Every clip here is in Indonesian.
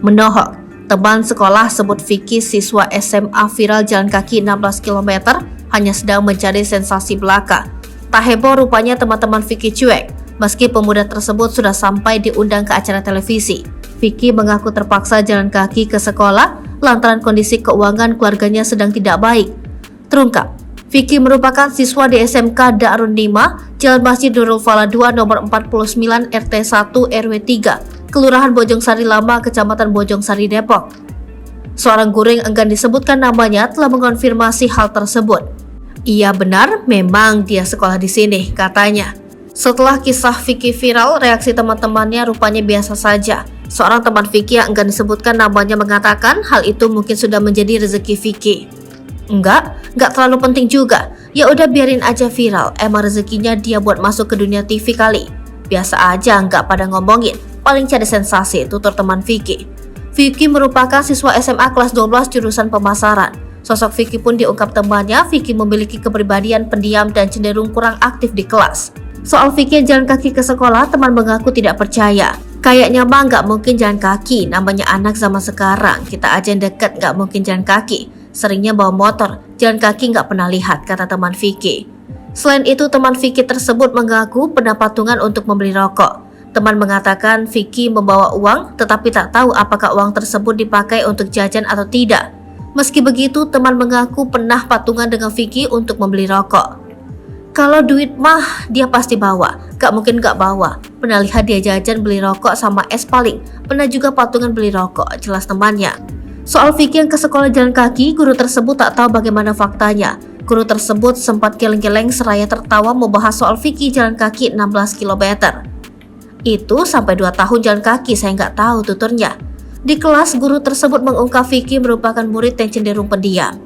Menohok, teman sekolah sebut Vicky siswa SMA viral jalan kaki 16 km hanya sedang mencari sensasi belaka. Tak heboh rupanya teman-teman Vicky cuek, meski pemuda tersebut sudah sampai diundang ke acara televisi. Vicky mengaku terpaksa jalan kaki ke sekolah lantaran kondisi keuangan keluarganya sedang tidak baik. Terungkap, Vicky merupakan siswa di SMK Darun 5, Jalan Masjid Nurul Fala 2 nomor 49 RT 1 RW 3, Kelurahan Bojongsari Lama, Kecamatan Bojongsari, Depok. Seorang guru yang enggan disebutkan namanya telah mengonfirmasi hal tersebut. Iya benar, memang dia sekolah di sini, katanya. Setelah kisah Vicky viral, reaksi teman-temannya rupanya biasa saja. Seorang teman Vicky yang enggan disebutkan namanya mengatakan hal itu mungkin sudah menjadi rezeki Vicky. Enggak terlalu penting juga. Ya udah biarin aja viral, emang rezekinya dia buat masuk ke dunia TV kali. Biasa aja, enggak pada ngomongin, paling cari sensasi, tutur teman Vicky. Vicky merupakan siswa SMA kelas 12 jurusan pemasaran. Sosok Vicky pun diungkap temannya, Vicky memiliki kepribadian pendiam dan cenderung kurang aktif di kelas. Soal Vicky yang jalan kaki ke sekolah, teman mengaku tidak percaya. Kayaknya mah nggak mungkin jalan kaki, namanya anak zaman sekarang. Kita aja yang deket nggak mungkin jalan kaki. Seringnya bawa motor, jalan kaki nggak pernah lihat, kata teman Vicky. Selain itu, teman Vicky tersebut mengaku pernah patungan untuk membeli rokok. Teman mengatakan Vicky membawa uang, tetapi tak tahu apakah uang tersebut dipakai untuk jajan atau tidak. Meski begitu, teman mengaku pernah patungan dengan Vicky untuk membeli rokok. Kalau duit mah dia pasti bawa, gak mungkin gak bawa. Pernah lihat dia jajan beli rokok sama es paling, pernah juga patungan beli rokok, jelas temannya. Soal Vicky yang ke sekolah jalan kaki, guru tersebut tak tahu bagaimana faktanya. Guru tersebut sempat geleng-geleng seraya tertawa membahas soal Vicky jalan kaki 16 km. Itu sampai 2 tahun jalan kaki, saya nggak tahu, tuturnya. Di kelas, guru tersebut mengungkap Vicky merupakan murid yang cenderung pendiam.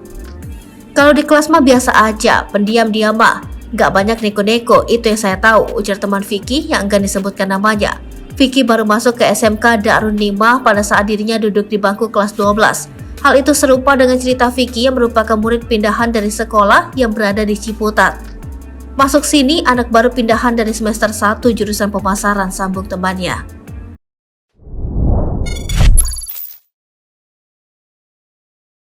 Kalau di kelas mah biasa aja, pendiam-diam mah. Nggak banyak neko-neko, itu yang saya tahu, ujar teman Vicky yang enggan disebutkan namanya. Vicky baru masuk ke SMK Darun 5 pada saat dirinya duduk di bangku kelas 12. Hal itu serupa dengan cerita Vicky yang merupakan murid pindahan dari sekolah yang berada di Ciputat. Masuk sini, anak baru pindahan dari semester 1 jurusan pemasaran, sambung temannya.